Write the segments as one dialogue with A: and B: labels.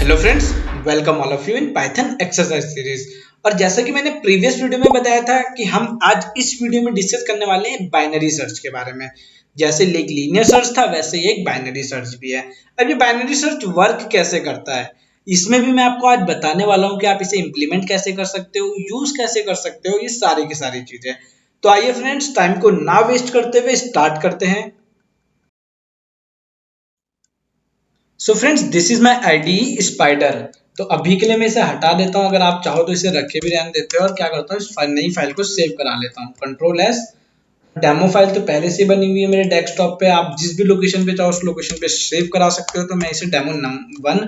A: Hello friends, welcome all of you in Python exercise series. और जैसा कि मैंने प्रीवियस वीडियो में बताया था कि हम आज इस वीडियो में डिस्कस करने वाले हैं बाइनरी सर्च के बारे में। जैसे एक लीनियर सर्च था वैसे ही एक बाइनरी सर्च भी है। अब ये बाइनरी सर्च वर्क कैसे करता है इसमें भी मैं आपको आज बताने वाला हूँ कि आप इसे इम्प्लीमेंट कैसे कर सकते हो, यूज कैसे कर सकते हो, ये सारी की सारी चीजें। तो आइए फ्रेंड्स, टाइम को ना वेस्ट करते हुए स्टार्ट करते हैं। So friends, this is my ID spider. तो अभी के लिए मैं इसे हटा देता हूं, अगर आप चाहो तो इसे रखे भी रहने देते हो। और क्या करता हूँ, इस नई फाइल को सेव करा लेता हूँ, कंट्रोल एस। डेमो फाइल तो पहले से बनी हुई है मेरे डेस्कटॉप पे, आप जिस भी लोकेशन पे चाहो उस लोकेशन पे सेव करा सकते हो। तो मैं इसे डेमो 1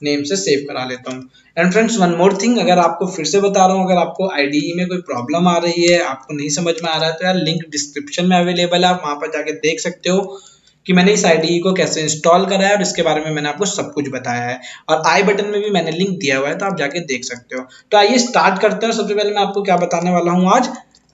A: नेम से सेव करा लेता हूँ। And friends, one more thing, अगर आपको फिर से बता रहा हूँ, अगर आपको आईडीई में कोई प्रॉब्लम आ रही है, आपको नहीं समझ में आ रहा है, तो यार लिंक डिस्क्रिप्शन में अवेलेबल है, आप वहां पर जाके देख सकते हो कि मैंने इस आईडीई को कैसे इंस्टॉल करा है और इसके बारे में मैंने आपको सब कुछ बताया है। और आई बटन में भी मैंने लिंक दिया हुआ है, तो आप जाके देख सकते हो। तो आइए स्टार्ट करते हैं। सबसे पहले मैं आपको क्या बताने वाला हूँ आज,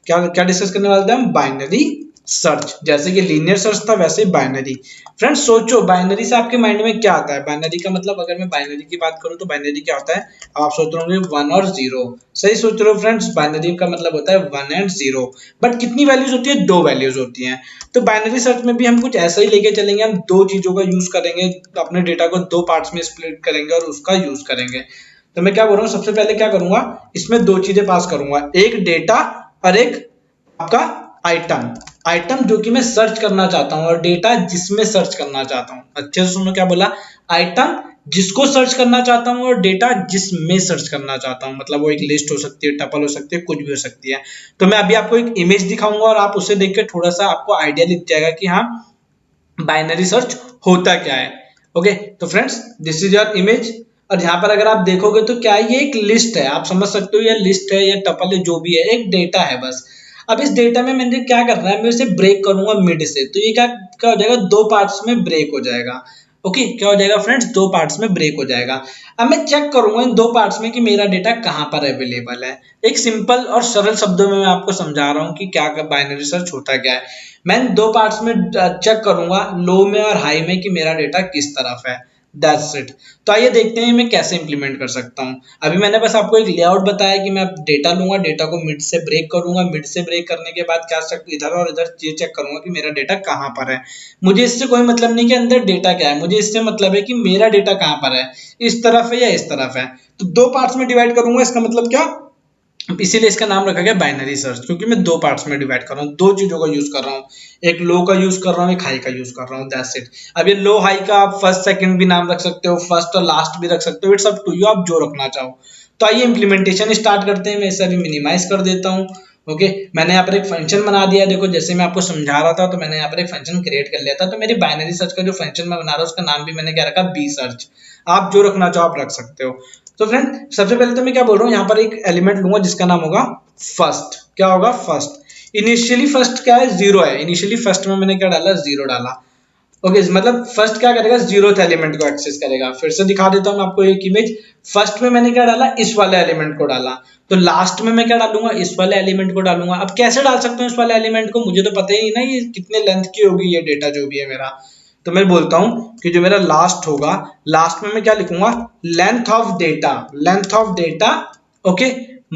A: क्या क्या डिस्कस करने वाले थे हम, बाइनरी सर्च। जैसे कि लीनियर सर्च था वैसे ही बाइनरी। फ्रेंड्स सोचो, बाइनरी से आपके माइंड में क्या आता है? बाइनरी का मतलब, अगर मैं बाइनरी की बात करूं तो बाइनरी क्या होता है? अब आप सोच रहे होंगे 1 और 0। सही सोच रहे हो फ्रेंड्स, बाइनरी का मतलब होता है 1 एंड 0। बट कितनी वैल्यूज होती है? 2 वैल्यूज होती हैं। तो बाइनरी सर्च में भी हम कुछ ऐसा ही लेके चलेंगे, हम दो चीजों का यूज करेंगे, अपने डेटा को दो पार्ट्स में स्प्लिट करेंगे और उसका यूज करेंगे। तो मैं क्या बोल रहा हूँ, सबसे पहले क्या करूंगा, इसमें दो चीजें पास करूंगा, एक डेटा और एक आपका आइटम। आइटम जो कि मैं सर्च करना चाहता हूं और डेटा जिसमें सर्च करना चाहता हूं। अच्छे से सुनो, क्या बोला? आइटम जिसको सर्च करना चाहता हूं और डेटा जिसमें सर्च करना चाहता हूं। मतलब वो एक लिस्ट हो सकती है, टपल हो सकती है, कुछ भी हो सकती है। तो मैं अभी आपको एक इमेज दिखाऊंगा और आप उसे देख के थोड़ा सा आपको आइडिया दिख जाएगा कि हाँ, बाइनरी सर्च होता क्या है। ओके, तो friends this is your image. और यहाँ पर अगर आप देखोगे तो क्या है, ये एक लिस्ट है। आप समझ सकते हो, ये लिस्ट है, ये टपल है, जो भी है, एक डेटा है बस। अब इस डेटा में मैंने क्या करना है, मैं इसे ब्रेक करूंगा मिड से। तो ये क्या क्या हो जाएगा, दो पार्ट्स में ब्रेक हो जाएगा। ओके, क्या हो जाएगा फ्रेंड्स, दो पार्ट्स में ब्रेक हो जाएगा। अब मैं चेक करूंगा इन दो पार्ट्स में कि मेरा डेटा कहाँ पर अवेलेबल है। एक सिंपल और सरल शब्दों में मैं आपको समझा रहा हूँ कि क्या बाइनरी सर्च होता क्या है। मैं दो पार्ट्स में चेक करूंगा, लो में और हाई में, कि मेरा डेटा किस तरफ है। That's it. तो आइए देखते हैं मैं कैसे इंप्लीमेंट कर सकता हूँ। अभी मैंने बस आपको एक लेआउट बताया कि मैं डेटा लूंगा, डेटा को मिड से ब्रेक करूंगा, मिड से ब्रेक करने के बाद क्या इधर और इधर ये चेक करूंगा कि मेरा डेटा कहाँ पर है। मुझे इससे कोई मतलब नहीं कि अंदर डेटा क्या है, मुझे इससे मतलब है कि मेरा डेटा कहाँ पर है, इस तरफ है या इस तरफ है। तो दो पार्ट्स में डिवाइड करूंगा, इसका मतलब क्या, इसीलिए इसका नाम रखा गया बाइनरी सर्च, क्योंकि मैं दो पार्ट्स में डिवाइड कर रहा हूँ, दो चीजों का यूज कर रहा हूँ। एक लो का यूज कर रहा हूँ, एक हाई का यूज कर रहा हूँ। That's it. अब ये लो हाई का आप फर्स्ट सेकंड भी नाम रख सकते हो, फर्स्ट और लास्ट भी रख सकते हो, इट्स अप टू यू, आप जो रखना चाहो। तो आइए इंप्लीमेंटेशन स्टार्ट करते हैं। मैं इसे अभी मिनिमाइज कर देता हूँ। ओके, मैंने यहाँ पर एक फंक्शन बना दिया। देखो, जैसे मैं आपको समझा रहा था, तो मैंने यहाँ पर एक फंक्शन क्रिएट कर लिया था। तो मेरी बाइनरी सर्च का जो फंक्शन मैं बना रहा हूँ, उसका नाम भी मैंने क्या रखा, बी सर्च। आप जो रखना चाहो आप रख सकते हो। तो फ्रेंड, सबसे पहले तो मैं क्या बोल रहा हूँ, यहाँ पर एक एलिमेंट लूंगा जिसका नाम होगा फर्स्ट। क्या होगा? फर्स्ट। इनिशियली फर्स्ट क्या है, 0 है। इनिशियली फर्स्ट में मैंने क्या डाला, 0 डाला। ओके, मतलब फर्स्ट क्या करेगा, 0th एलिमेंट को एक्सेस करेगा। फिर से दिखा देता हूँ मैं आपको एक इमेज। फर्स्ट में मैंने क्या डाला, इस वाले एलिमेंट को डाला। तो लास्ट में मैं क्या डालूंगा, इस वाले एलिमेंट को डालूंगा। अब कैसे डाल सकता हूँ इस वाले एलिमेंट को, मुझे तो पता ही नहीं ना ये कितने लेंथ की होगी ये डेटा जो भी है मेरा। तो मैं बोलता हूँ कि जो मेरा लास्ट होगा, लास्ट में मैं क्या लिखूंगा, length of data, length of data, okay,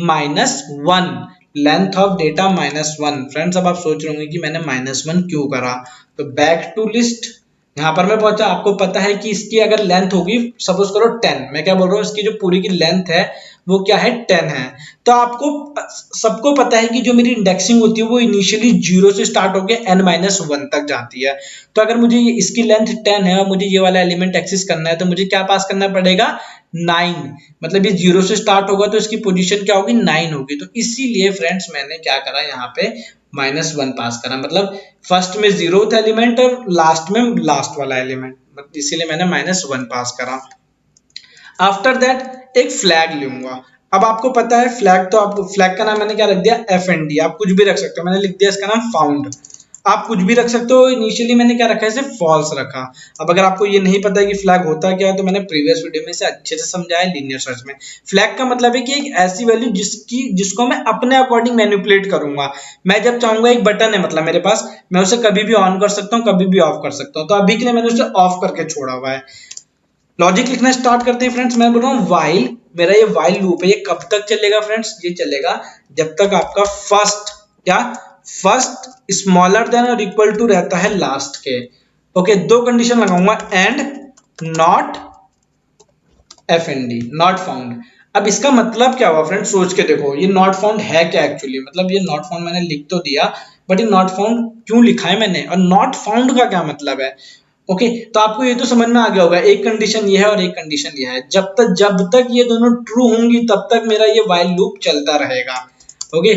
A: -1। Length of data -1। Friends, अब आप सोच रहे होंगे कि मैंने -1 क्यों करा। तो बैक टू लिस्ट, यहाँ पर मैं पहुंचा। आपको पता है कि इसकी अगर लेंथ होगी, सपोज करो 10, मैं क्या बोल रहा हूँ, इसकी जो पूरी की लेंथ है वो क्या है, 10 है। तो आपको सबको पता है कि जो मेरी इंडेक्सिंग होती है वो इनिशियली 0 से स्टार्ट होकर n-1 तक जाती है। तो अगर मुझे इसकी लेंथ 10 है और मुझे ये वाला एलिमेंट एक्सेस करना है, तो मुझे क्या पास करना पड़ेगा, 9। मतलब ये 0 से स्टार्ट होगा तो इसकी पोजीशन क्या होगी, 9 होगी। तो इसीलिए फ्रेंड्स मैंने क्या करा, यहाँ पे -1 पास करा। मतलब फर्स्ट में 0th एलिमेंट और लास्ट में लास्ट वाला एलिमेंट, इसीलिए मैंने -1 पास करा। आफ्टर दैट एक फ्लैग लूंगा। अब आपको पता है फ्लैग, तो आप फ्लैग का नाम मैंने क्या रख दिया, fnd। आप कुछ भी रख सकते हो, मैंने लिख दिया इसका नाम फाउंड। आप कुछ भी रख सकते हो। इनिशियली मैंने क्या रखा है, इसे फॉल्स रखा। अब अगर आपको ये नहीं पता है कि फ्लैग होता क्या है, तो मैंने प्रीवियस वीडियो में इसे अच्छे से समझाया लीनियर सर्च में। फ्लैग का मतलब है कि एक ऐसी वैल्यू जिसको मैं अपने अकॉर्डिंग मैनिपुलेट करूंगा। मैं जब चाहूंगा, एक बटन है मतलब मेरे पास, मैं उसे कभी भी ऑन कर सकता हूँ, कभी भी ऑफ कर सकता हूँ। तो अभी के लिए मैंने उसे ऑफ करके छोड़ा हुआ है। लॉजिक लिखना स्टार्ट करते हैं फ्रेंड्स। मैं बोल रहा हूँ वाइल, मेरा ये वाइल लूप है, ये कब तक चलेगा फ्रेंड्स? ये चलेगा जब तक आपका फर्स्ट क्या, फर्स्ट स्मॉलर देन और इक्वल टू रहता है लास्ट के। ओके, दो कंडीशन लगाऊंगा, and not F&D, not found. अब इसका मतलब क्या हुआ फ्रेंड्स, सोच के देखो, ये नॉट फाउंड है क्या एक्चुअली? मतलब ये नॉट फाउंड मैंने लिख तो दिया, बट ये नॉट फाउंड क्यों लिखा है मैंने, और नॉट फाउंड का क्या मतलब है? ओके, तो आपको ये तो समझ में आ गया होगा, एक कंडीशन ये है और एक कंडीशन ये है। जब तक ये दोनों ट्रू होंगी तब तक मेरा ये वाइल लूप चलता रहेगा। ओके,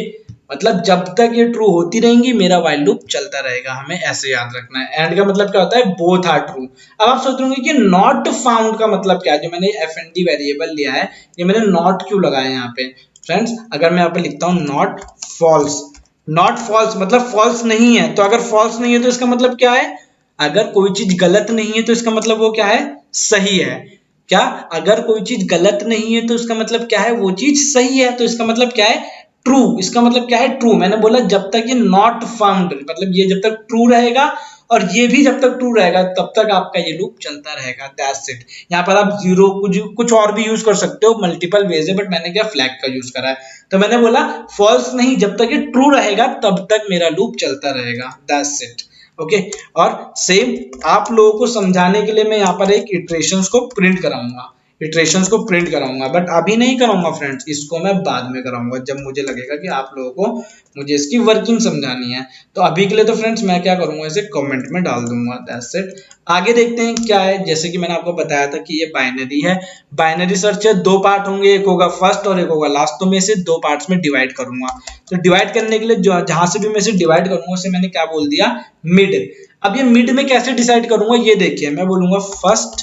A: मतलब जब तक ये ट्रू होती रहेंगी मेरा वाइल लूप चलता रहेगा, हमें ऐसे याद रखना है। एंड का मतलब क्या होता है? Both are true. अब आप सोच रहे होंगे कि नॉट फाउंड का मतलब क्या है? जो मैंने एफएनडी वेरिएबल लिया है, ये मैंने नॉट क्यों लगाया यहाँ पे फ्रेंड्स? अगर मैं यहाँ पे लिखता हूँ नॉट फॉल्स, नॉट फॉल्स मतलब फॉल्स नहीं है, तो अगर फॉल्स नहीं है तो इसका मतलब क्या है? अगर कोई चीज गलत नहीं है तो इसका मतलब वो क्या है? सही है। क्या? अगर कोई चीज गलत नहीं है तो इसका मतलब क्या है? वो चीज सही है। तो इसका मतलब क्या है? ट्रू। इसका मतलब क्या है? ट्रू। मैंने बोला जब तक ये नॉट फाउंड, मतलब ये जब तक ट्रू रहेगा और ये भी जब तक ट्रू रहेगा तब तक आपका ये लूप चलता रहेगा। That's it. यहाँ पर आप जीरो कुछ और भी यूज कर सकते हो, मल्टीपल वेज है, बट मैंने क्या फ्लैग का यूज करा है। तो मैंने बोला फॉल्स नहीं, जब तक ये ट्रू रहेगा तब तक मेरा लूप चलता रहेगा। That's it. ओके, और सेम आप लोगों को समझाने के लिए मैं यहाँ पर एक इटरेशंस को प्रिंट कराऊंगा, इटरेशंस को प्रिंट कराऊंगा, बट अभी नहीं कराऊंगा फ्रेंड्स, इसको मैं बाद में कराऊंगा जब मुझे लगेगा कि आप लोगों को मुझे इसकी वर्किंग समझानी है। तो अभी के लिए तो फ्रेंड्स मैं क्या करूंगा, इसे कमेंट में डाल दूंगा। That's it. आगे देखते हैं क्या है। जैसे कि मैंने आपको बताया था कि ये बाइनरी है, बाइनरी सर्च है, दो पार्ट होंगे, एक होगा फर्स्ट और एक होगा लास्ट। तो मैं इसे दो पार्ट्स में डिवाइड करूंगा। तो डिवाइड करने के लिए जहां से भी मैं इसे डिवाइड करूंगा उसे मैंने क्या बोल दिया? मिड। अब ये मिड में कैसे डिसाइड करूंगा, ये देखिए, मैं बोलूंगा फर्स्ट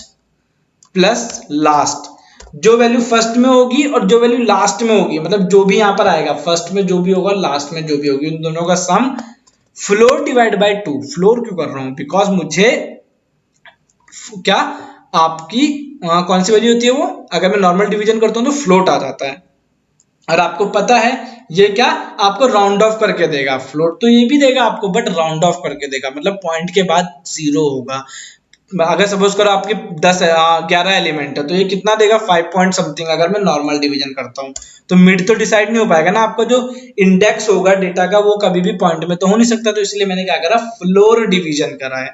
A: प्लस लास्ट। जो वैल्यू फर्स्ट में होगी और जो वैल्यू लास्ट में होगी, मतलब जो भी यहां पर आएगा, फर्स्ट में जो भी होगा लास्ट में जो भी होगी, उन दोनों का सम फ्लोर डिवाइड बाय 2। फ्लोर क्यों कर रहा हूं? बिकॉज मुझे क्या, आपकी कौन सी वैल्यू होती है वो, अगर मैं नॉर्मल डिवीजन करता हूं तो फ्लोट आ जाता है। और आपको पता है ये क्या आपको राउंड ऑफ करके देगा। फ्लोट तो ये भी देगा आपको, बट राउंड ऑफ करके देगा, मतलब पॉइंट के बाद जीरो होगा। अगर सपोज करो आपके 11 एलिमेंट है तो ये कितना देगा? 5 पॉइंट समथिंग। अगर मैं नॉर्मल डिवीजन करता हूँ तो मिड तो डिसाइड नहीं हो पाएगा ना, आपका जो इंडेक्स होगा डेटा का वो कभी भी पॉइंट में तो हो नहीं सकता। तो इसलिए मैंने क्या करा? फ्लोर डिवीजन करा है।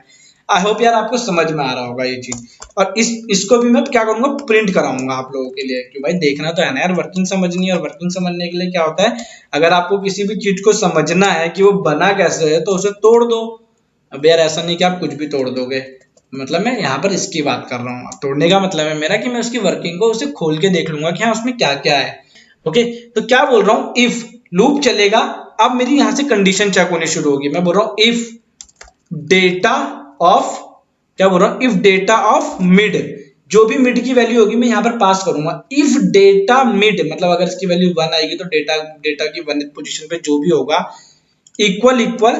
A: आई होप यार आपको समझ में आ रहा होगा ये चीज। और इसको भी मैं क्या करूंगा? प्रिंट कराऊंगा आप लोगों के लिए, कि भाई देखना तो है ना यार, वर्किंग समझनी है। और वर्किंग समझने के लिए क्या होता है, अगर आपको किसी भी चीज को समझना है कि वो बना कैसे है तो उसे तोड़ दो। अब यार ऐसा नहीं कि आप कुछ भी तोड़ दोगे, मतलब मैं यहाँ पर इसकी बात कर रहा हूँ। तोड़ने का मतलब है मेरा कि मैं उसकी वर्किंग को उसे खोल के देख लूंगा कि हाँ उसमें क्या क्या है। ओके, तो क्या बोल रहा हूँ? इफ लूप चलेगा। अब मेरी यहाँ से कंडीशन चेक होनी शुरू होगी। मैं बोल रहा हूँ इफ डेटा ऑफ, क्या बोल रहा हूँ? इफ डेटा ऑफ मिड, जो भी मिड की वैल्यू होगी मैं यहाँ पर पास करूंगा। इफ डेटा मिड, मतलब अगर इसकी वैल्यू 1 आएगी तो डेटा की 1 पोजीशन पे जो भी होगा इक्वल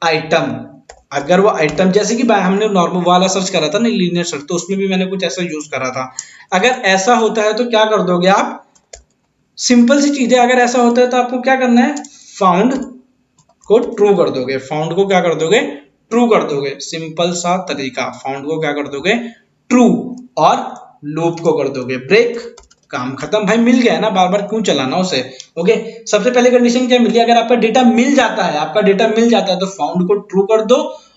A: आइटम। अगर वो आइटम, जैसे कि हमने नॉर्मल वाला सर्च करा था ना, लीनियर सर्च, तो उसमें भी मैंने कुछ ऐसा यूज करा था। अगर ऐसा होता है तो क्या कर दोगे आप? सिंपल सी चीज है। अगर ऐसा होता है तो आपको क्या करना है? फाउंड को ट्रू कर दोगे। फाउंड को क्या कर दोगे? ट्रू कर दोगे। सिंपल सा तरीका। फाउंड को क्या कर दोगे? ट्रू। और लूप को कर दोगे ब्रेक। काम खत्म भाई, मिल गया है ना, बार बार क्यों चलाना उसे। ओके, सबसे पहले कंडीशन क्या मिली? अगर आपका डेटा मिल जाता है, आपका डेटा मिल जाता है तो फाउंड को ट्रू कर दो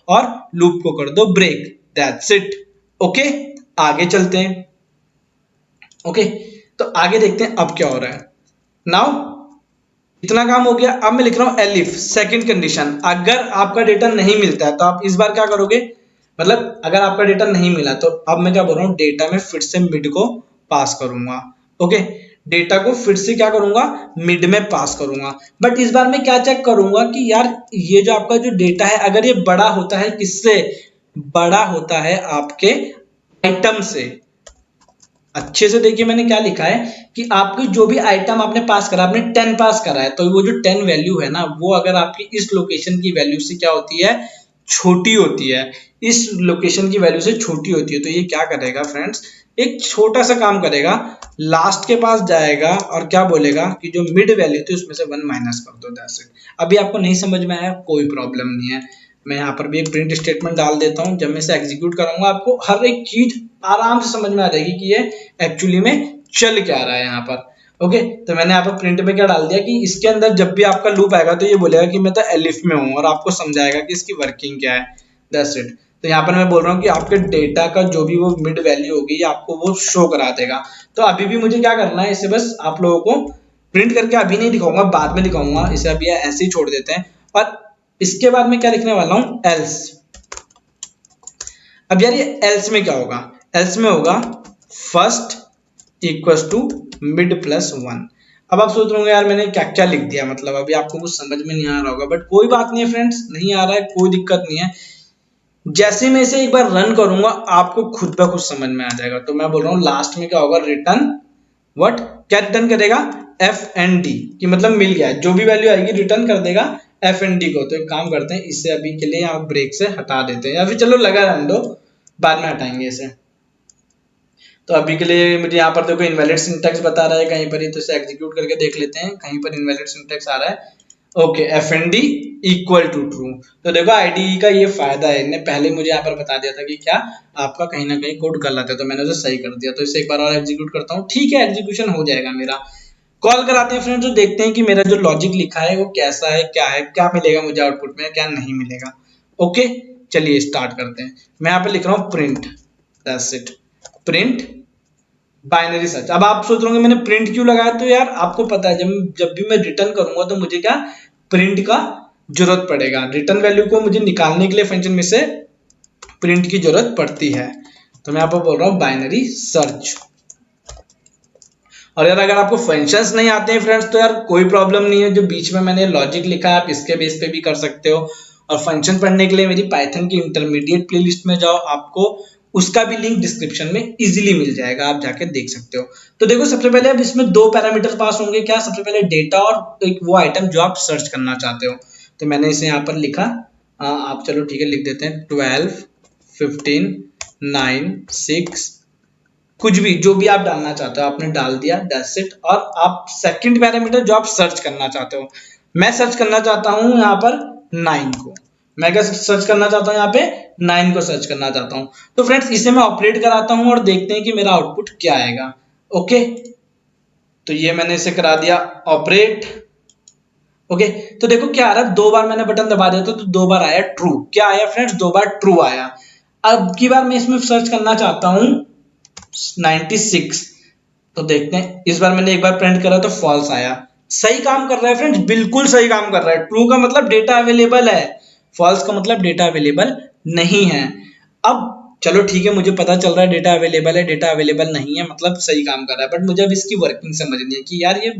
A: और लूप को कर दो ब्रेक। That's it. ओके, आगे चलते हैं। ओके, तो आगे देखते हैं अब क्या हो रहा है। नाउ इतना काम हो गया। अब मैं लिख रहा हूं एलिफ सेकंड कंडीशन। अगर आपका डेटा नहीं मिलता है तो आप इस बार क्या करोगे? मतलब अगर आपका डेटा नहीं मिला तो अब मैं क्या बोल रहा हूँ? डेटा में फिर से मिड को पास करूंगा। ओके, डेटा को फिर से क्या करूंगा? मिड में पास करूंगा। बट इस बार मैं क्या चेक करूंगा कि यार ये जो आपका जो डेटा है, अगर ये बड़ा होता है किससे? बड़ा होता है आपके आइटम से। अच्छे से देखिए मैंने क्या लिखा है कि आपकी जो भी आइटम आपने पास करा, आपने 10 पास करा है, तो वो जो 10 वैल्यू है ना, वो अगर आपकी इस लोकेशन की वैल्यू से क्या होती है? छोटी होती है। इस लोकेशन की वैल्यू से छोटी होती है। तो ये क्या करेगा फ्रेंड्स? एक छोटा सा काम करेगा, लास्ट के पास जाएगा और क्या बोलेगा कि जो मिड वैल्यू थी उसमें से 1 माइनस कर दो। That's it. अभी आपको नहीं समझ में आया, कोई प्रॉब्लम नहीं है। मैं यहाँ पर भी एक प्रिंट स्टेटमेंट डाल देता हूँ। जब मैं इसे एग्जीक्यूट करूंगा आपको हर एक चीज आराम से समझ में आ जाएगी कि ये एक्चुअली में चल क्या रहा है यहाँ पर। ओके, तो मैंने यहाँ पर प्रिंट में क्या डाल दिया कि इसके अंदर जब भी आपका लूप आएगा तो ये बोलेगा कि मैं तो एलिफ में हूँ और आपको समझाएगा कि इसकी वर्किंग क्या है। That's it. तो यहाँ पर मैं बोल रहा हूँ कि आपके डेटा का जो भी वो मिड वैल्यू होगी आपको वो शो करा देगा। तो अभी भी मुझे क्या करना है, इसे बस आप लोगों को प्रिंट करके अभी नहीं दिखाऊंगा, बाद में दिखाऊंगा। इसे अभी ऐसे ही छोड़ देते हैं और इसके बाद मैं क्या लिखने वाला हूँ, एल्स। अब यार ये एल्स में क्या होगा, एल्स में होगा first equals to mid plus one. अब आप सोच रहे होंगे यार मैंने क्या क्या लिख दिया, मतलब अभी आपको कुछ समझ में नहीं आ रहा होगा, बट कोई बात नहीं है फ्रेंड्स, नहीं आ रहा है कोई दिक्कत नहीं है। जैसे मैं इसे एक बार रन करूंगा आपको खुद ब खुद समझ में आ जाएगा। तो मैं बोल रहा हूँ लास्ट में क्या होगा, रिटर्न व्हाट, क्या रिटर्न करेगा, एफ एंड डी, कि मतलब मिल गया, जो भी वैल्यू आएगी रिटर्न कर देगा एफ एंड डी को। तो एक काम करते हैं, इसे अभी के लिए आप ब्रेक से हटा देते हैं, या फिर चलो लगा रहने दो, बाद में हटाएंगे इसे। तो अभी के लिए मुझे यहाँ पर देखो इनवैलिड सिंटैक्स बता रहा है कहीं पर ही, तो इसे एग्जीक्यूट करके देख लेते हैं, कहीं पर इनवैलिड सिंटैक्स आ रहा है। Okay, F and D equal to true. तो देखो आईडीई का ये फायदा है, इन्हें पहले मुझे यहाँ पर बता दिया था कि क्या आपका कहीं ना कहीं कोड गलत है, तो मैंने उसे सही कर दिया। तो इसे एक बार और एग्जीक्यूट करता हूँ, ठीक है एग्जीक्यूशन हो जाएगा मेरा। कॉल कराते हैं फ्रेंड्स, जो देखते हैं कि मेरा जो लॉजिक लिखा है वो कैसा है, क्या मिलेगा मुझे आउटपुट में, क्या नहीं मिलेगा। ओके, चलिए स्टार्ट करते हैं। मैं यहाँ पे लिख रहा हूँ print, that's it, print binary search. अब आप सोच रहे होंगे मैंने प्रिंट क्यों लगाया, तो यार आपको पता है जब भी मैं रिटर्न करूंगा तो मुझे क्या प्रिंट का जरूरत पड़ेगा, रिटर्न वैल्यू को मुझे निकालने के लिए फंक्शन में से प्रिंट की जरूरत पड़ती है। तो मैं आपको बोल रहा हूँ बाइनरी सर्च। और यार अगर आपको फंक्शंस नहीं आते हैं फ्रेंड्स तो यार कोई प्रॉब्लम नहीं है, जो बीच में मैंने लॉजिक लिखा है आप इसके बेस पे भी कर सकते हो। और फंक्शन पढ़ने के लिए मेरी पाइथन की इंटरमीडिएट प्लेलिस्ट में जाओ, आपको उसका भी लिंक डिस्क्रिप्शन में इजीली मिल जाएगा, आप जाके देख सकते हो। तो देखो सबसे पहले अब इसमें दो पैरामीटर पास होंगे, क्या, सबसे पहले डेटा और एक वो आइटम जो आप सर्च करना चाहते हो। तो मैंने इसे यहाँ पर लिखा, आप चलो ठीक है लिख देते हैं 12 15 9 6, कुछ भी जो भी आप डालना चाहते हो आपने डाल दिया, दैट्स इट। और आप सेकंड पैरामीटर जो आप सर्च करना चाहते हो, मैं सर्च करना चाहता हूं यहाँ पर 9 को, मैं क्या सर्च करना चाहता हूँ यहाँ पे 9 को सर्च करना चाहता हूँ। तो फ्रेंड्स इसे मैं ऑपरेट कराता हूँ और देखते हैं कि मेरा आउटपुट क्या आएगा। ओके, तो ये मैंने इसे करा दिया ऑपरेट। ओके, तो देखो क्या आ रहा है, दो बार मैंने बटन दबा दिया तो दो बार आया ट्रू। क्या आया फ्रेंड्स, दो बार ट्रू आया। अब की बार मैं इसमें सर्च करना चाहता हूँ 96, तो देखते हैं, इस बार मैंने एक बार प्रिंट करा तो फॉल्स आया। सही काम कर रहा है फ्रेंड्स, बिल्कुल सही काम कर रहा है। ट्रू का मतलब डेटा अवेलेबल है, फॉल्स का मतलब डेटा अवेलेबल नहीं है। अब चलो ठीक है, मुझे पता चल रहा है डेटा अवेलेबल है, डेटा अवेलेबल नहीं है मतलब सही काम कर रहा है, बट मुझे अब इसकी वर्किंग समझनी है कि यार ये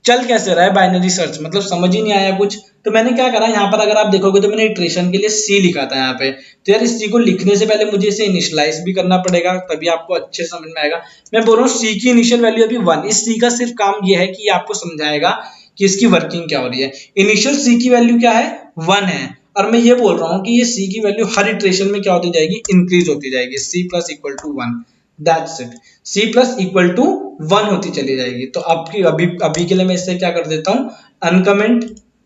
A: चल कैसे रहा है बाइनरी सर्च, मतलब समझ ही नहीं आया कुछ। तो मैंने क्या करा, यहाँ पर अगर आप देखोगे तो मैंने इटरेशन के लिए सी लिखा था यहाँ पे। तो यार इस सी को लिखने से पहले मुझे इसे इनिशियलाइज भी करना पड़ेगा, तभी आपको अच्छे समझ में आएगा। मैं बोल रहा हूँ सी की इनिशियल वैल्यू अभी 1, इस सी का सिर्फ काम ये है कि आपको समझाएगा कि इसकी वर्किंग क्या हो रही है। इनिशियल सी की वैल्यू क्या है, 1 है, और मैं ये बोल रहा हूँ कि ये सी की वैल्यू हर इटरेशन में क्या होती जाएगी, इंक्रीज होती जाएगी, C plus equal to 1, that's it, C plus equal to 1 होती चली जाएगी। तो आपकी अभी के लिए मैं इससे क्या कर देता हूँ, अनकमेंट,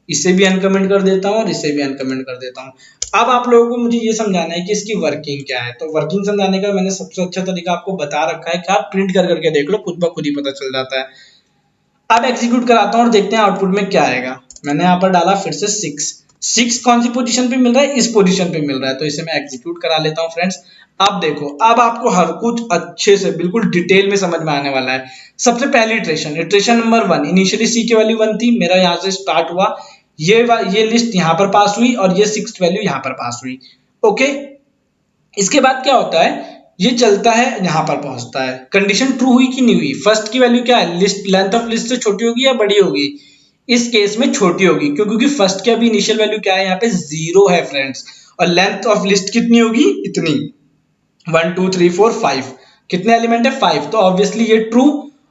A: इसे भी अनकमेंट कर देता हूँ और इसे भी अनकमेंट कर देता हूँ। अब आप लोगों को मुझे ये समझाना है कि इसकी वर्किंग क्या है। तो वर्किंग समझाने का मैंने सबसे अच्छा तरीका आपको बता रखा है कि आप प्रिंट कर करके देख लो, खुद ब खुद ही पता चल जाता है। अब एग्जीक्यूट कराता हूँ और देखते हैं आउटपुट में क्या आएगा। मैंने यहाँ पर डाला फिर से 6 कौन सी पोजीशन पे मिल रहा है, इस पोजीशन पे मिल रहा है, तो इसे मैं एग्जीक्यूट करा लेता हूँ फ्रेंड्स। अब देखो, अब आपको हर कुछ अच्छे से बिल्कुल डिटेल में समझ में आने वाला है। सबसे पहली इटरेशन नंबर 1, इनिशियली सी की वैल्यू 1 थी, मेरा यहाँ से स्टार्ट हुआ, ये लिस्ट यहाँ पर पास हुई और ये 6th वैल्यू यहाँ पर पास हुई। ओके, इसके बाद क्या होता है, ये चलता है यहाँ पर पहुंचता है, कंडीशन ट्रू हुई कि नहीं हुई, फर्स्ट की वैल्यू क्या है, लिस्ट लेंथ ऑफ लिस्ट से छोटी होगी या बड़ी होगी, इस केस में छोटी होगी, क्योंकि फर्स्ट की अभी इनिशियल वैल्यू क्या है, यहाँ पे 0 है फ्रेंड्स, और लेंथ ऑफ लिस्ट कितनी होगी, इतनी, 1 2 3 4 5, कितने एलिमेंट है, 5, तो ऑब्वियसली ये ट्रू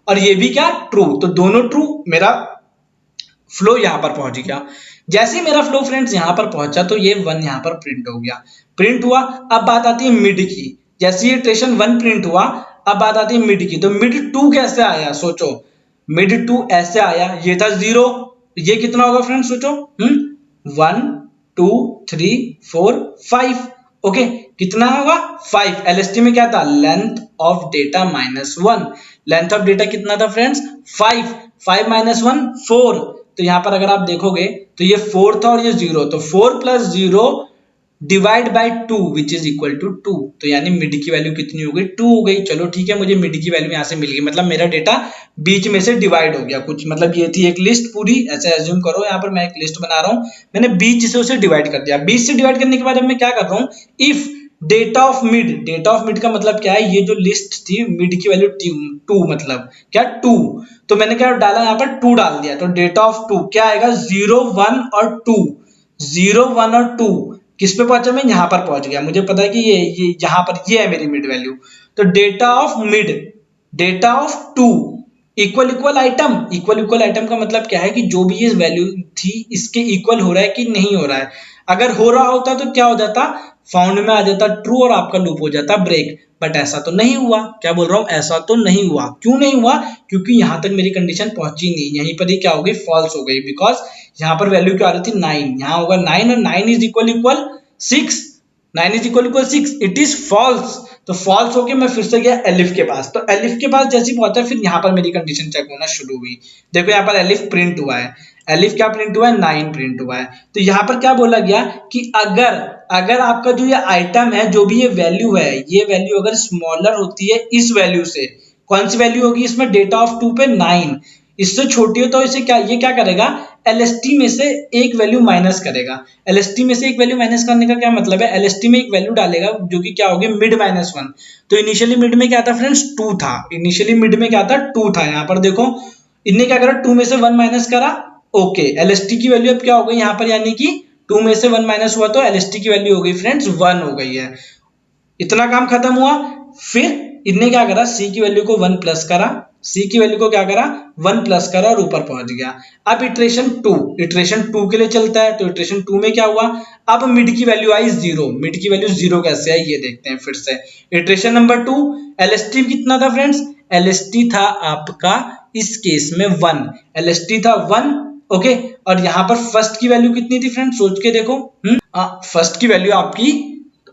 A: और ये भी क्या ट्रू, तो दोनों ट्रू, मेरा फ्लो यहाँ पर पहुंच गया। जैसे ही मेरा फ्लो फ्रेंड्स यहाँ पर पहुंचा तो ये 1 यहाँ पर प्रिंट हो गया, प्रिंट हुआ। अब बात आती है मिड की, जैसे ये इटरेशन 1 प्रिंट हुआ, अब बात आती है मिड की, तो मिड 2 कैसे आया, सोचो, मिड 2 ऐसे आया, ये था 0, ये कितना होगा फ्रेंड्स, सोचो, 1 2 3 4 5। ओके, कितना होगा 5। एलएसटी में क्या था, length of data -1। Length of data कितना था फ्रेंड्स 5। 5 - 1 4। तो यहाँ पर अगर आप देखोगे तो ये 4 था और ये 0, तो 4 + 0 divide by 2 which is equal to 2। तो यानी मिड की वैल्यू कितनी हो गई 2 हो गई। चलो ठीक है, मुझे मिड की वैल्यू यहाँ से मिल गई, मतलब मेरा डेटा बीच में से डिवाइड हो गया कुछ, मतलब ये थी एक लिस्ट पूरी, ऐसे एज्यूम करो यहाँ पर मैं एक लिस्ट बना रहा हूँ, मैंने बीच से उसे डिवाइड कर दिया। बीच से डिवाइड करने के बाद अब मैं क्या कर रहा हूँ, if data of mid, data of mid का मतलब क्या है, ये जो लिस्ट थी मिड की वैल्यू 2, मतलब क्या 2, तो मैंने क्या डाला यहाँ पर 2 डाल दिया, तो डेटा ऑफ 2 क्या आएगा 0 1 और 2। 0 1 और 2 किस पे पहुंचा, मैं यहाँ पर पहुंच गया, मुझे पता है कि ये यहाँ पर ये है मेरी मिड वैल्यू। तो data of mid, data of 2 equal equal item, equal equal item का मतलब क्या है कि जो भी ये वैल्यू थी इसके इक्वल हो रहा है कि नहीं हो रहा है। अगर हो रहा होता तो क्या हो जाता, फाउंड में आ जाता ट्रू और आपका लूप हो जाता ब्रेक, बट ऐसा तो नहीं हुआ। क्या बोल रहा हूँ, ऐसा तो नहीं हुआ। क्यों नहीं हुआ, क्योंकि यहां तक मेरी कंडीशन पहुंची नहीं, यहीं पर ही क्या हो गई, फॉल्स हो गई, बिकॉज यहाँ पर वैल्यू क्या आ रही थी 9, यहाँ होगा 9 और 9 is equal equal 6, 9 is equal equal 6, it is false. तो फॉल्स होके मैं फिर से गया एलिफ के पास, तो एलिफ के पास जैसे ही पहुंचा फिर यहाँ पर मेरी कंडीशन चेक होना शुरू हुई। देखो यहाँ पर एलिफ प्रिंट हुआ है, एलिफ क्या प्रिंट हुआ है, 9 प्रिंट हुआ है। तो यहाँ पर क्या बोला गया कि अगर अगर आपका जो ये आइटम है, जो भी ये वैल्यू है, ये वैल्यू अगर स्मॉलर होती है इस वैल्यू से, कौन सी वैल्यू होगी इसमें, डेटा ऑफ 2 पे 9, इससे छोटी हो तो इसे क्या, ये क्या करेगा, एलएसटी में से एक वैल्यू माइनस करेगा। एलएसटी में से एक वैल्यू माइनस करने का क्या मतलब है, एलएसटी में एक वैल्यू डालेगा जो कि क्या होगी, मिड -1। तो इनिशियली मिड में क्या था फ्रेंड्स 2 था, इनिशियली मिड में क्या था 2 था। यहाँ पर देखो इनने क्या करा, 2 में से 1 माइनस करा, ओके एलएसटी की वैल्यू अब क्या हो गई यहाँ पर, यानी कि 2 में से 1 माइनस हुआ तो एलएसटी की वैल्यू हो गई फ्रेंड्स 1 हो गई है। इतना काम खत्म हुआ। फिर इनने क्या करा, सी की वैल्यू को 1 प्लस करा, सी की वैल्यू को क्या करा 1 प्लस करा और ऊपर पहुंच गया। अब इटरेशन 2, इटरेशन 2 के लिए चलता है, तो इटरेशन 2 में क्या हुआ, अब मिड की वैल्यू आई 0, मिड की वैल्यू 0 कैसे आई ये देखते हैं फिर से। इटरेशन नंबर 2, एलएसटी कितना था फ्रेंड्स, एलएसटी था आपका इस केस में 1, एलएसटी था 1, ओके। और यहाँ पर फर्स्ट की वैल्यू कितनी थी फ्रेंड्स, सोच के देखो, फर्स्ट की वैल्यू आपकी,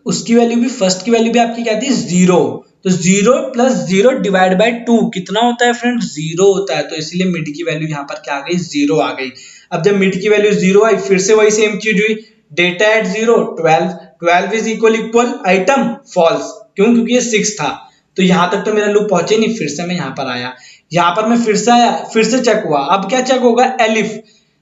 A: उसकी वैल्यू भी, फर्स्ट की वैल्यू भी आपकी क्या थी 0, तो 0 + 0 डिवाइड बाय 2 कितना होता है फ्रेंड्स 0 होता है। तो इसलिए मिड की वैल्यू यहाँ पर क्या आ गई 0 आ गई। अब जब मिड की वैल्यू 0 आई फिर से वही सेम चीज हुई, data at 0 12, 12 is equal equal item false, क्यों, क्योंकि ये 6 था। तो यहाँ तक तो मेरा लूप पहुंचे नहीं, फिर से मैं यहाँ पर आया, यहाँ पर मैं फिर से आया, फिर से चेक हुआ। अब क्या चेक होगा, एलिफ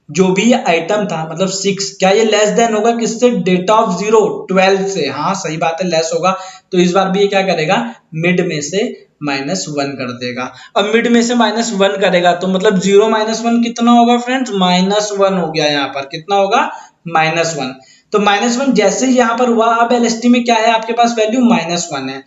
A: जो भी ये आइटम था मतलब 6, क्या ये लेस देन होगा किससे, डेटा ऑफ 0 12 से, हाँ सही बात है लेस होगा। तो इस बार भी ये क्या करेगा, मिड में से -1 कर देगा। अब मिड में से -1 करेगा तो मतलब 0 - 1 कितना होगा फ्रेंड्स, -1 हो गया। यहाँ पर कितना होगा -1। तो -1 जैसे ही यहाँ पर हुआ, अब एलएसटी में क्या है आपके पास वैल्यू -1 है।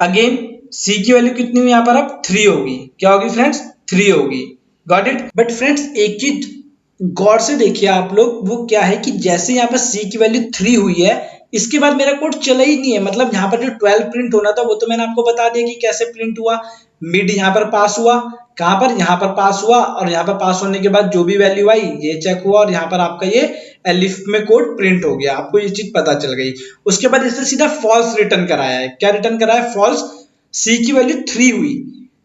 A: अगेन सी की वैल्यू कितनी हुई यहाँ पर, अब 3 होगी, क्या होगी फ्रेंड्स 3 होगी, गॉट इट। बट फ्रेंड्स एक चीज गौर से देखिए आप लोग, वो क्या है कि जैसे यहाँ पर सी की वैल्यू 3 हुई है, इसके बाद मेरा कोड चला ही नहीं है। मतलब यहाँ पर जो 12 प्रिंट होना था वो तो मैंने आपको बता दिया कि कैसे प्रिंट हुआ, मिड यहाँ पर पास हुआ, कहाँ पर, यहाँ पर पास हुआ, और यहाँ पर पास होने के बाद जो भी वैल्यू आई ये चेक हुआ, और यहाँ पर आपका ये एलिफ में कोड प्रिंट हो गया, आपको ये चीज पता चल गई। उसके बाद इससे सीधा फॉल्स रिटर्न कराया है, क्या रिटर्न कराया है, फॉल्स। सी की वैल्यू 3 हुई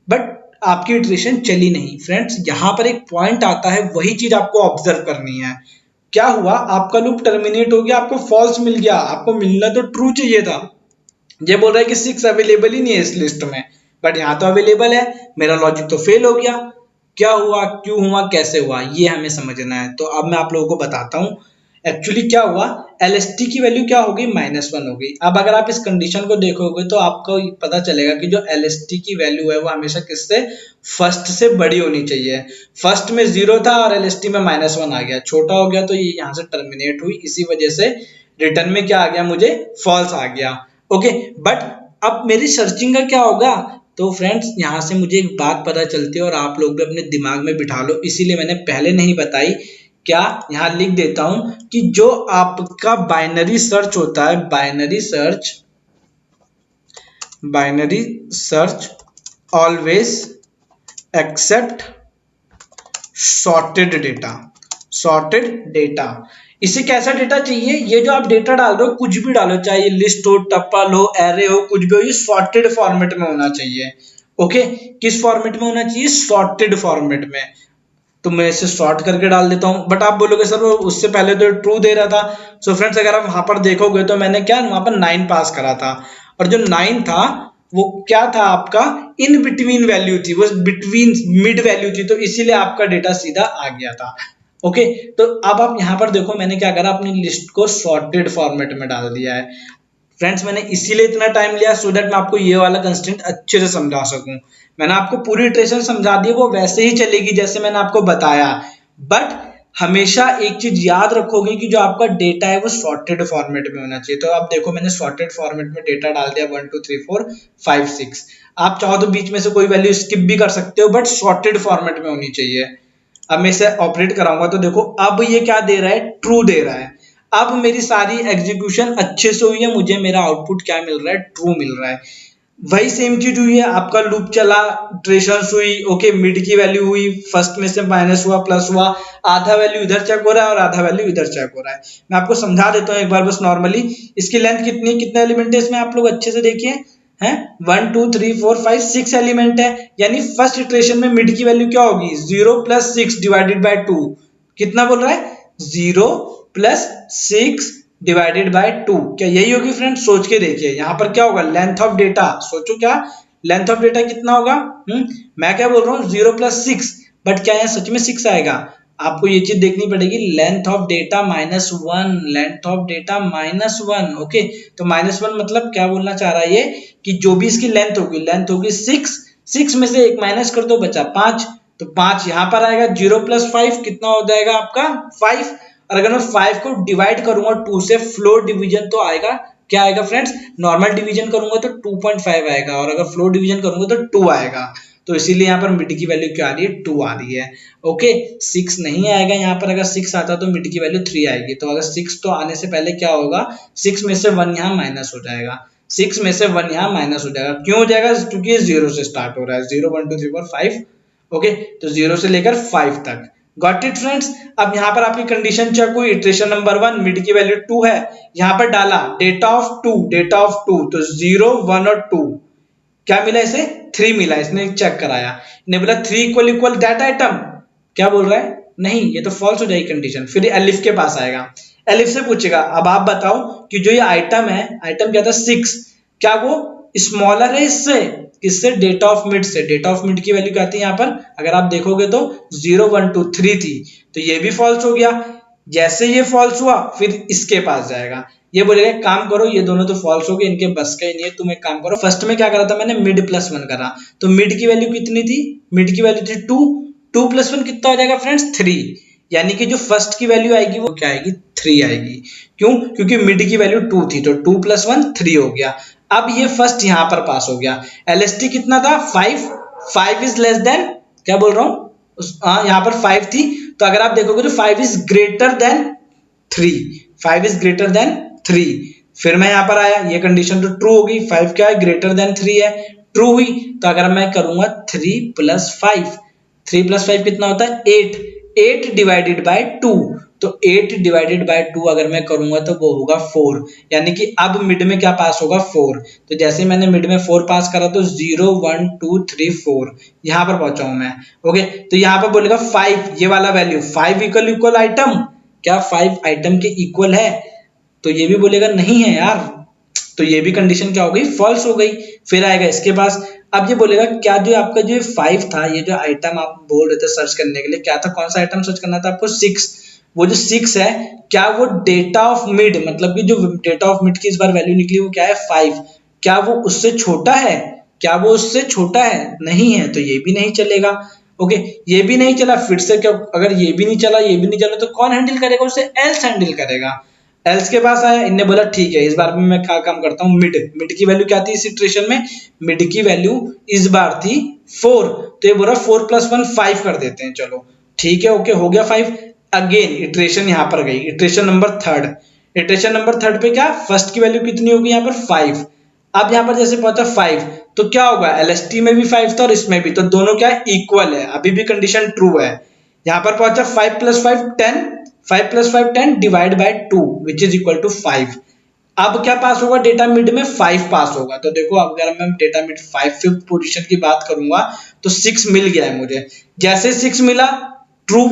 A: बट आपकी इटरेशन चली नहीं। फ्रेंड्स यहाँ पर एक पॉइंट आता है, वही चीज आपको ऑब्जर्व करनी है। क्या हुआ, आपका लूप टर्मिनेट हो गया, आपको फॉल्स मिल गया, आपको मिलना तो ट्रू चाहिए था। ये बोल रहा है कि 6 अवेलेबल ही नहीं है इस लिस्ट में, बट यहाँ तो अवेलेबल है, मेरा लॉजिक तो फेल हो गया। क्या हुआ, क्यों हुआ, कैसे हुआ, ये हमें समझना है। तो अब मैं आप लोगों को बताता हूँ एक्चुअली क्या हुआ। एलएसटी की वैल्यू क्या हो गई, -1 हो गई। अब अगर आप इस कंडीशन को देखोगे तो आपको पता चलेगा कि जो एलएसटी की वैल्यू है वो हमेशा किससे, फर्स्ट से बड़ी होनी चाहिए। फर्स्ट में 0 था और एलएसटी में -1 आ गया, छोटा हो गया तो ये यहाँ से टर्मिनेट हुई, इसी वजह से रिटर्न में क्या आ गया, मुझे फॉल्स आ गया, ओके। बट अब मेरी सर्चिंग का क्या होगा, तो फ्रेंड्स यहाँ से मुझे एक बात पता चलती है और आप लोग भी अपने दिमाग में बिठा लो, इसीलिए मैंने पहले नहीं बताई। क्या, यहाँ लिख देता हूं कि जो आपका बाइनरी सर्च होता है, binary search always accept sorted data, sorted data. इसे कैसा डेटा चाहिए, ये जो आप डेटा डाल रहे हो कुछ भी डालो, चाहे लिस्ट हो, टपल हो, एरे हो, कुछ भी हो, ये सॉर्टेड फॉर्मेट में होना चाहिए। ओके, किस फॉर्मेट में होना चाहिए, सॉर्टेड फॉर्मेट में। तो मैं इसे सॉर्ट करके डाल देता हूं, बट आप बोलोगे सर वो उससे पहले तो ट्रू दे रहा था। सो फ्रेंड्स अगर आप वहां पर देखोगे तो मैंने क्या वहां पर 9 पास करा था, और जो 9 था वो क्या था आपका इन बिटवीन वैल्यू थी, वो बिटवीन मिड वैल्यू थी, तो इसीलिए आपका डेटा सीधा आ गया था। ओके, तो अब आप यहाँ पर देखो मैंने क्या करा, अपनी लिस्ट को सॉर्टेड फॉर्मेट में डाल दिया है। फ्रेंड्स मैंने इसीलिए इतना टाइम लिया सो दैट मैं आपको ये वाला कंस्ट्रेंट अच्छे से समझा सकूं। मैंने आपको पूरी इटरेशन समझा दी, वो वैसे ही चलेगी जैसे मैंने आपको बताया, बट हमेशा एक चीज याद रखोगे कि जो आपका डेटा है वो सॉर्टेड फॉर्मेट में होना चाहिए। तो आप देखो मैंने सॉर्टेड फॉर्मेट में डेटा डाल दिया 1 2 3 4 5 6। आप चाहो तो बीच में से कोई वैल्यू स्किप भी कर सकते हो, बट सॉर्टेड फॉर्मेट में होनी चाहिए। अब मैं इसे ऑपरेट कराऊंगा तो देखो अब ये क्या दे रहा है, ट्रू दे रहा है। अब मेरी सारी एग्जीक्यूशन अच्छे से हुई है, मुझे मेरा आउटपुट क्या मिल रहा है, ट्रू मिल रहा है। वही सेम चीज हुई है, आपका लूप चला, इटरेशंस हुई, ओके, मिड की वैल्यू हुई, फर्स्ट में से माइनस हुआ, प्लस हुआ, आधा वैल्यू इधर चेक हो रहा है और आधा वैल्यू इधर चेक हो रहा है। मैं आपको समझा देता हूँ एक बार बस नॉर्मली। इसकी लेंथ कितनी है, कितने एलिमेंट है इसमें, आप लोग अच्छे से देखिए हैं, 1 2 3 4 5 6 एलिमेंट है। यानी फर्स्ट इटरेशन में मिड की वैल्यू क्या होगी, 0 + 6 डिवाइडेड बाय 2। कितना बोल रहा है, 0 + 6 डिवाइडेड बाय 2। क्या यही होगी फ्रेंड्स, सोच के देखिए यहाँ पर क्या होगा, लेंथ ऑफ डेटा, सोचो क्या लेंथ ऑफ डेटा कितना होगा। मैं क्या बोल रहा हूँ 0 + 6, बट क्या यहाँ सच में 6 आएगा, आपको ये चीज देखनी पड़ेगी, length of data -1, length of data -1। Okay, तो -1 मतलब क्या बोलना चाह रहा है ये, कि जो भी इसकी लेंथ होगी 6, 6 में से 1 माइनस कर दो बचा 5, तो 5 यहाँ पर आएगा, 0 + 5 कितना हो जाएगा आपका 5। और अगर मैं 5 को डिवाइड करूंगा 2 से, फ्लोर डिवीजन तो आएगा, क्या आएगा फ्रेंड्स, नॉर्मल डिवीजन करूंगा तो 2.5 आएगा, और अगर फ्लोर डिवीजन करूंगा तो 2 आएगा। तो इसीलिए यहाँ पर मिड की वैल्यू क्या आ रही है, 2 आ रही है। ओके, 6 नहीं आएगा यहाँ पर, अगर 6 आता तो मिड की वैल्यू 3 आएगी। तो अगर 6 तो आने से पहले क्या होगा, 6 में से 1 यहाँ माइनस हो जाएगा, 6 में से 1 यहाँ माइनस हो जाएगा। क्यों हो जाएगा, क्योंकि 0 से स्टार्ट हो रहा है, 0 1 2 3 4 5। ओके, तो 0 से लेकर 5 तक। Got it friends. अब यहाँ पर आपकी कंडीशन चेक हुई, इटरेशन नंबर 1 मिड की वैल्यू 2 है, यहाँ पर डाला डेटा ऑफ 2, तो 0 1 और 2, क्या मिला इसे, 3 मिला। इसने चेक कराया, ने बोला 3 इक्वल दैट आइटम, क्या बोल रहा है, नहीं, ये तो फॉल्स हो जाएगी कंडीशन। फिर एलिफ के पास आएगा, एलिफ से पूछेगा अब आप बताओ कि जो ये आइटम है, आइटम क्या था 6, क्या वो स्मॉलर है इससे, किससे, डेटा ऑफ मिड से। डेटा ऑफ मिड की वैल्यू क्या आती है यहाँ पर, अगर आप देखोगे तो 0 1 2 3 थी, तो ये भी फॉल्स हो गया। जैसे ये फॉल्स हुआ फिर इसके पास जाएगा, ये बोलेगा काम करो, ये दोनों तो फॉल्स हो गए, इनके बस का ही नहीं है, तुम एक काम करो। फर्स्ट में क्या करा था मैंने, मिड +1 करा, तो मिड की वैल्यू कितनी थी, मिड की वैल्यू थी 2, 2 + 1 कितना हो जाएगा फ्रेंड्स 3। यानी कि जो फर्स्ट की वैल्यू आएगी वो क्या आएगी, 3 आएगी। क्यों, क्योंकि मिड की वैल्यू 2 थी, तो 2 + 1 3 हो गया। अब ये फर्स्ट यहाँ पर पास हो गया। एलएसटी कितना था 5, 5 इज लेस देन, क्या बोल रहा हूँ, यहाँ पर 5 थी, तो अगर आप देखोगे तो 5 is greater than 3, 5 is greater than 3। फिर मैं यहाँ पर आया, ये कंडीशन तो ट्रू होगी, 5 क्या है, ग्रेटर देन 3 है, ट्रू हुई। तो अगर मैं करूंगा 3 + 5, 3 + 5 कितना होता है 8, 8 डिवाइडेड बाय 2, तो 8 डिवाइडेड बाय 2 अगर मैं करूंगा तो वो होगा 4। यानी कि अब मिड में क्या पास होगा 4। तो जैसे मैंने मिड में 4 पास करा तो 0 1 2 3 4 यहाँ पर पहुंचा हूं मैं। ओके, तो यहाँ पर बोलेगा 5, ये वाला वैल्यू 5 इक्वल आइटम, क्या 5 आइटम के इक्वल है, तो ये भी बोलेगा नहीं है यार, तो ये भी कंडीशन क्या हो गई, फॉल्स हो गई। फिर आएगा इसके पास, अब ये बोलेगा क्या जो आपका जो 5 था, ये जो आइटम आप बोल रहे थे सर्च करने के लिए, क्या था, कौन सा आइटम सर्च करना था आपको, 6। वो जो 6 है, क्या वो डेटा ऑफ मिड, मतलब कि जो डेटा ऑफ मिड की इस बार वैल्यू निकली वो क्या है 5, क्या वो उससे छोटा है, क्या वो उससे छोटा है, नहीं है, तो ये भी नहीं चलेगा। ओके, ये भी नहीं चला, फिर से क्या, अगर ये भी नहीं चला, ये भी नहीं चला, तो कौन हैंडल करेगा उसे, एल्स हैंडल करेगा। एल्स के पास आया, इनने बोला ठीक है, इस बार में मैं क्या काम करता हूँ, मिड, मिड की वैल्यू क्या थी इस इटरेशन में, मिड की वैल्यू इस बार थी 4, तो ये बोला 4 + 1 5 कर देते हैं, चलो ठीक है, ओके हो गया 5। अगेन इटरेशन यहाँ पर गई, इटरेशन नंबर 3, इटरेशन नंबर 3 पे क्या, फर्स्ट की वैल्यू कितनी होगी यहाँ पर 5। अब यहाँ पर जैसे पहुंचा 5, तो क्या होगा, एलएसटी में भी 5 था और इसमें भी, तो दोनों क्या इक्वल है, अभी भी कंडीशन ट्रू है। यहाँ पर पहुंचा 5 + 5 10, 5 + 5 10 divide by 2 which is equal to 5। अब क्या पास होगा डेटा मिड में? 5 पास होगा। तो देखो अगर मैं डेटा मिड 5 फिफ्थ पोजीशन की बात करूंगा तो 6 मिल गया है मुझे। जैसे 6 मिला, ट्रू,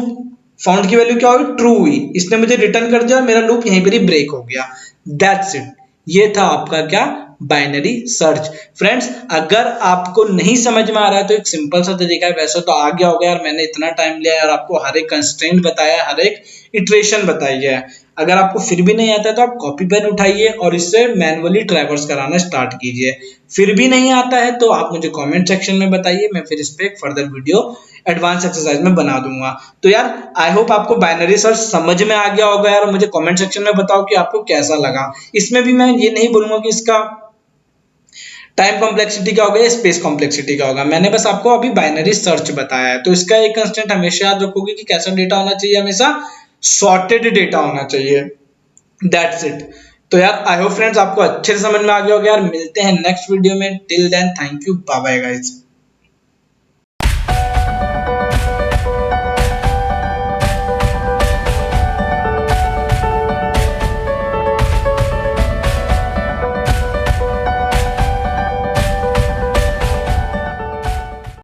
A: फाउंड की वैल्यू क्या हुई? ट्रू हुई। इसने मुझे रिटर्न कर दिया और मेरा लूप यहीं पर ही ब्रेक हो गया। That's it. ये था आपका क्या? Binary search. फ्रेंड्स अगर आपको नहीं समझ में आ रहा है तो एक सिंपल सा तरीका है, वैसे तो आ गया होगा यार, मैंने इतना टाइम लिया यार, आपको हर एक कंस्ट्रेंट बताया, हर एक इटरेशन बताई है। अगर आपको फिर भी नहीं आता है तो आप कॉपी पेन उठाइए और इससे मैनुअली ट्रैवर्स कराना स्टार्ट कीजिए। फिर भी नहीं आता है तो आप मुझे कमेंट सेक्शन में बताइए, मैं फिर इस पे एक फर्दर वीडियो एडवांस एक्सरसाइज में बना दूंगा। तो यार आई होप आपको बाइनरी सर्च समझ में आ गया होगा यार। मुझे कमेंट सेक्शन में बताओ कि आपको कैसा लगा। इसमें भी मैं ये नहीं बोलूंगा कि इसका टाइम कॉम्प्लेक्सिटी क्या होगा या स्पेस कॉम्प्लेक्सिटी क्या होगा, मैंने बस आपको अभी बाइनरी सर्च बताया है। तो इसका एक कंस्टेंट हमेशा याद रखोगे कि कैसा डेटा होना चाहिए? हमेशा सॉर्टेड डेटा होना चाहिए। That's it. तो यार आई होप फ्रेंड्स आपको अच्छे से समझ में आ गया होगा यार। मिलते हैं नेक्स्ट वीडियो में। Till then thank you, bye bye guys.